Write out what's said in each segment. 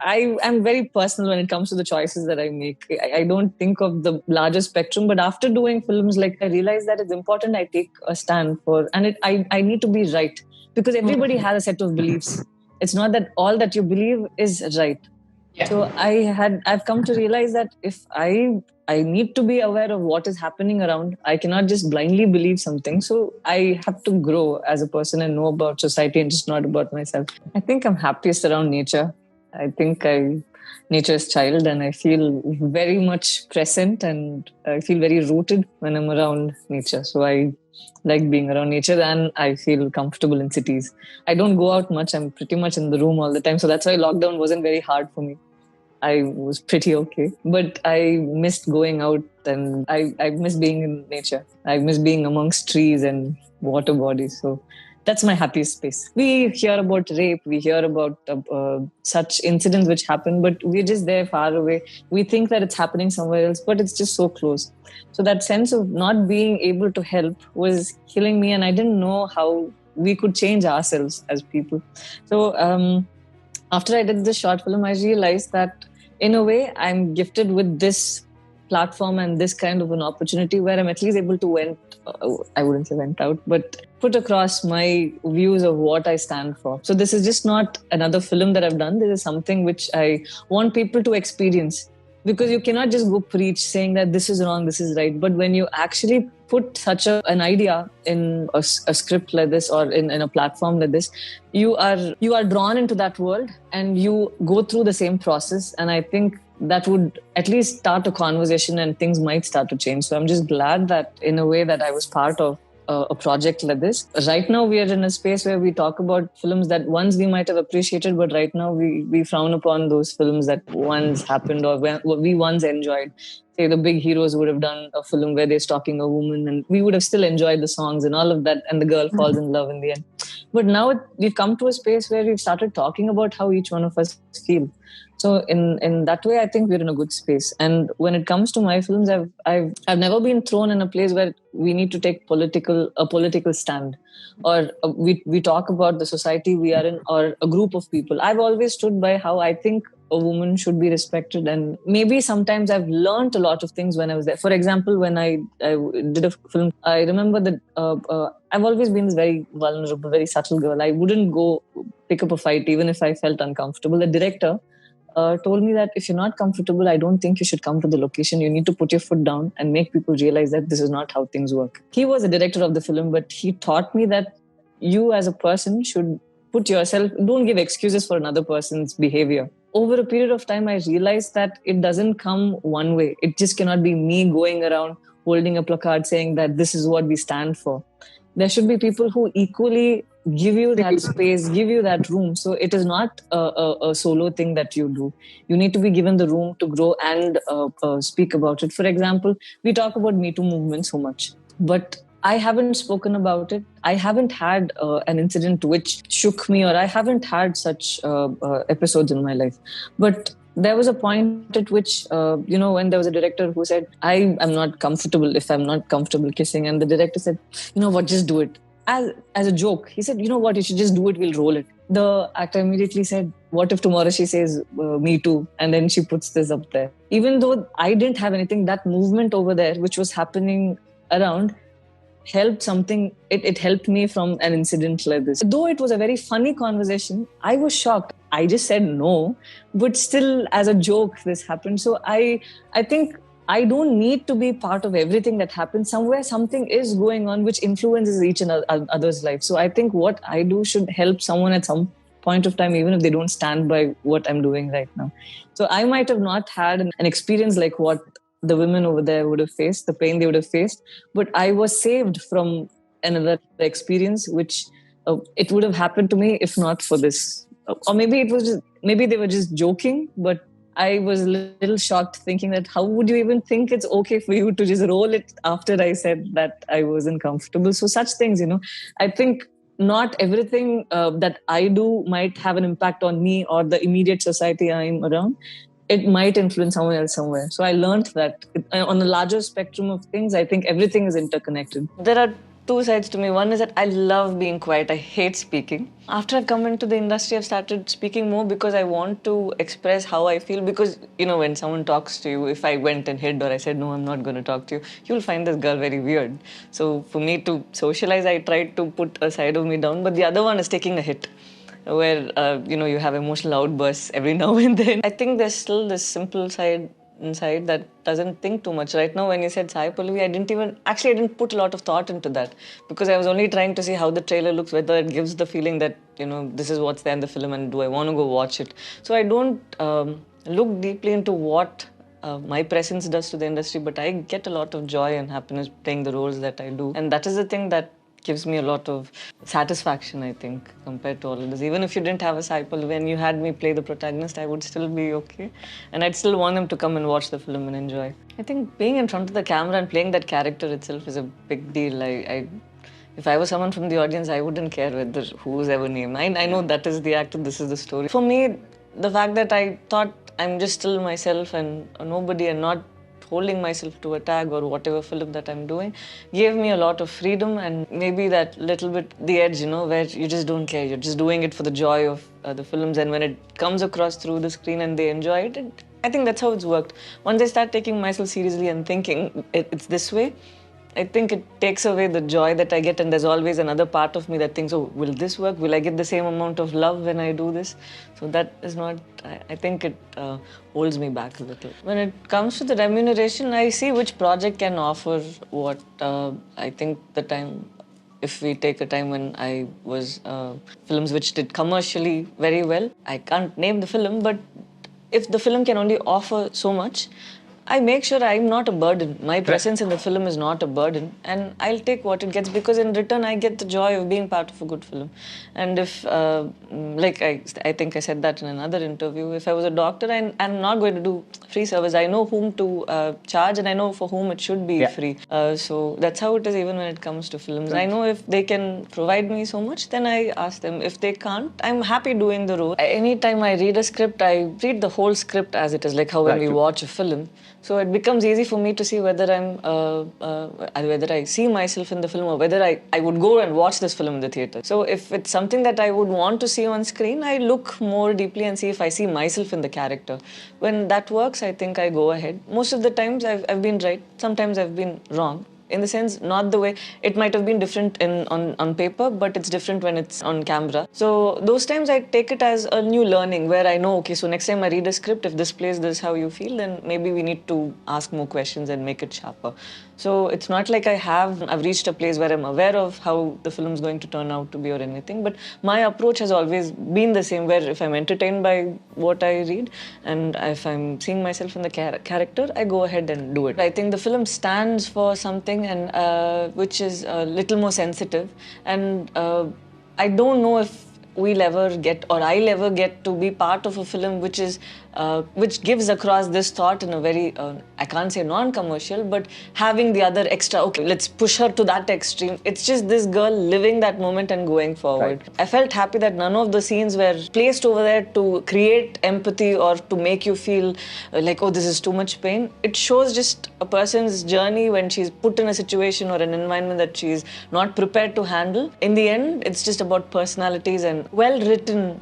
I am very personal when it comes to the choices that I make. I don't think of the larger spectrum, but after doing films, like I realize that it's important I take a stand for, and I need to be right, because everybody has a set of beliefs. It's not that all that you believe is right. Yeah. So I've come to realize that if I need to be aware of what is happening around. I cannot just blindly believe something. So I have to grow as a person and know about society and just not about myself. I think I'm happiest around nature. I think I nature's child, and I feel very much present and I feel very rooted when I'm around nature. So I like being around nature, and I feel comfortable in cities. I don't go out much. I'm pretty much in the room all the time. So that's why lockdown wasn't very hard for me. I was pretty okay, but I missed going out, and I miss being in nature. I miss being amongst trees and water bodies. So that's my happiest space. We hear about rape, we hear about such incidents which happen, but we're just there far away. We think that it's happening somewhere else, but it's just so close. So that sense of not being able to help was killing me, and I didn't know how we could change ourselves as people. So after I did this short film, I realized that in a way, I'm gifted with this platform and this kind of an opportunity where I'm at least able to I wouldn't say went out, but put across my views of what I stand for. So this is just not another film that I've done. This is something which I want people to experience, because you cannot just go preach saying that this is wrong, this is right. But when you actually put an idea in a script like this, or in a platform like this, you are drawn into that world and you go through the same process. And I think that would at least start a conversation and things might start to change. So I'm just glad that in a way that I was part of a project like this. Right now, we are in a space where we talk about films that once we might have appreciated, but right now we frown upon those films that once happened or we once enjoyed. Say the big heroes would have done a film where they're stalking a woman, and we would have still enjoyed the songs and all of that, and the girl falls in love in the end. But now we've come to a space where we've started talking about how each one of us feel. So in that way, I think we're in a good space. And when it comes to my films, I've never been thrown in a place where we need to take a political stand, or we talk about the society we are in, or a group of people. I've always stood by how I think a woman should be respected, and maybe sometimes I've learned a lot of things when I was there. For example, when I did a film, I remember that I've always been this very vulnerable, very subtle girl. I wouldn't go pick up a fight even if I felt uncomfortable. The director told me that if you're not comfortable, I don't think you should come to the location. You need to put your foot down and make people realize that this is not how things work. He was the director of the film, but he taught me that you as a person should don't give excuses for another person's behavior. Over a period of time, I realized that it doesn't come one way. It just cannot be me going around holding a placard saying that this is what we stand for. There should be people who equally give you that space, give you that room. So it is not a solo thing that you do. You need to be given the room to grow and speak about it. For example, we talk about Me Too movement so much, but I haven't spoken about it. I haven't had an incident which shook me, or I haven't had such episodes in my life. But there was a point at which, when there was a director who said, I am not comfortable if I'm not comfortable kissing. And the director said, you know what, just do it. As a joke, he said, you know what, you should just do it, we'll roll it. The actor immediately said, what if tomorrow she says, me too? And then she puts this up there. Even though I didn't have anything, that movement over there, which was happening around, helped something. It helped me from an incident like this. Though it was a very funny conversation, I was shocked. I just said no, but still as a joke, this happened. So I think I don't need to be part of everything that happens. Somewhere something is going on which influences each and other's life. So I think what I do should help someone at some point of time, even if they don't stand by what I'm doing right now. So I might have not had an experience like what the women over there would have faced, the pain they would have faced, but I was saved from another experience, which it would have happened to me if not for this. Or maybe they were just joking, but I was a little shocked thinking that how would you even think it's okay for you to just roll it after I said that I wasn't comfortable. So such things, I think not everything that I do might have an impact on me or the immediate society I'm around. It might influence someone else somewhere. So I learned that on a larger spectrum of things, I think everything is interconnected. There are two sides to me. One is that I love being quiet. I hate speaking. After I've come into the industry, I've started speaking more because I want to express how I feel. Because, when someone talks to you, if I went and hid or I said, no, I'm not going to talk to you, you'll find this girl very weird. So for me to socialize, I tried to put a side of me down. But the other one is taking a hit, where you have emotional outbursts every now and then. I think there's still this simple side inside that doesn't think too much. Right now, when you said Sai Pallavi, I didn't put a lot of thought into that, because I was only trying to see how the trailer looks, whether it gives the feeling that this is what's there in the film, and do I want to go watch it. So I don't look deeply into what my presence does to the industry, but I get a lot of joy and happiness playing the roles that I do, and that is the thing that gives me a lot of satisfaction, I think, compared to all of this. Even if you didn't have a Sai Pallavi, when you had me play the protagonist, I would still be okay. And I'd still want them to come and watch the film and enjoy. I think being in front of the camera and playing that character itself is a big deal. If I was someone from the audience, I wouldn't care whether who's ever named. I know that is the actor, this is the story. For me, the fact that I thought I'm just still myself and nobody, and not holding myself to a tag or whatever film that I'm doing, gave me a lot of freedom, and maybe that little bit the edge, where you just don't care. You're just doing it for the joy of the films, and when it comes across through the screen and they enjoy it, I think that's how it's worked. Once I start taking myself seriously and thinking it's this way, I think it takes away the joy that I get, and there's always another part of me that thinks, oh, will this work? Will I get the same amount of love when I do this? So that is not, I think it holds me back a little. When it comes to the remuneration, I see which project can offer what. I think the time, if we take a time when I was films which did commercially very well, I can't name the film, but if the film can only offer so much, I make sure I'm not a burden. My presence in the film is not a burden, and I'll take what it gets, because in return I get the joy of being part of a good film. And if, like I think I said that in another interview, if I was a doctor, I'm not going to do free service. I know whom to charge, and I know for whom it should be free. So that's how it is even when it comes to films. I know if they can provide me so much, then I ask them. If they can't, I'm happy doing the role. Anytime I read a script, I read the whole script as it is, like how when we watch a film. So it becomes easy for me to see whether whether I see myself in the film, or whether I would go and watch this film in the theatre. So if it's something that I would want to see on screen, I look more deeply and see if I see myself in the character. When that works, I think I go ahead. Most of the times I've been right. Sometimes I've been wrong. In the sense, not the way, it might have been different on paper, but it's different when it's on camera. So those times I take it as a new learning, where I know, okay, so next time I read a script, if this plays this how you feel, then maybe we need to ask more questions and make it sharper. So it's not like I've reached a place where I'm aware of how the film's going to turn out to be or anything, but my approach has always been the same, where if I'm entertained by what I read, and if I'm seeing myself in the character, I go ahead and do it. I think the film stands for something, and which is a little more sensitive, and I don't know if we'll ever get, or I'll ever get to be part of a film which gives across this thought in a very, I can't say non-commercial, but having the other extra, okay, let's push her to that extreme. It's just this girl living that moment and going forward. Right. I felt happy that none of the scenes were placed over there to create empathy or to make you feel like, oh, this is too much pain. It shows just a person's journey when she's put in a situation or an environment that she's not prepared to handle. In the end, it's just about personalities and well-written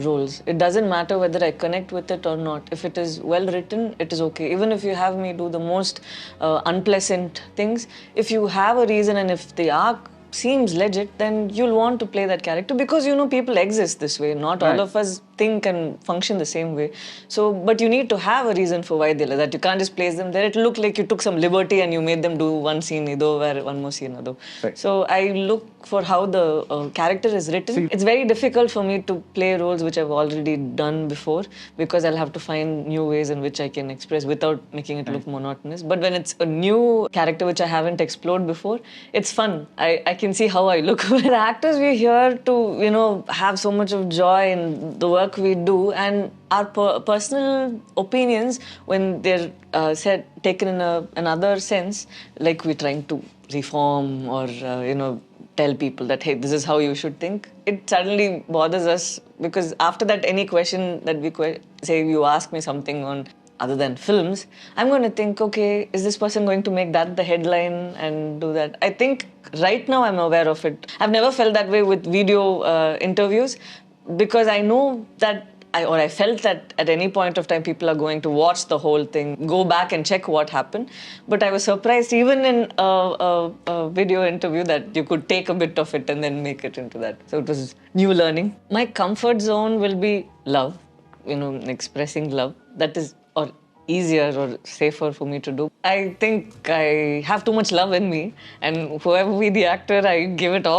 roles. It doesn't matter whether I connect with it or not. If it is well written, it is okay. Even if you have me do the most unpleasant things, if you have a reason and if the arc seems legit, then you'll want to play that character, because people exist this way. Not all of us think and function the same way. So, but you need to have a reason for why they're like that. You can't just place them there. It'll look like you took some liberty and you made them do one scene ido, one more scene ado. Right. So I look for how the character is written. It's very difficult for me to play roles which I've already done before, because I'll have to find new ways in which I can express without making it look monotonous. But when it's a new character which I haven't explored before, it's fun. I can see how I look. The actors, we're here to, have so much of joy in the work we do, and our personal opinions, when they're taken in another sense, like we're trying to reform or, tell people that, hey, this is how you should think, it suddenly bothers us, because after that, any question that we say, you ask me something on other than films, I'm going to think, okay, is this person going to make that the headline and do that? I think right now I'm aware of it. I've never felt that way with video interviews, because I know that I felt that at any point of time people are going to watch the whole thing, go back and check what happened. But I was surprised even in a video interview that you could take a bit of it and then make it into that. So it was new learning. My comfort zone will be love, expressing love. That is or easier or safer for me to do. I think I have too much love in me, and whoever be the actor, I give it all.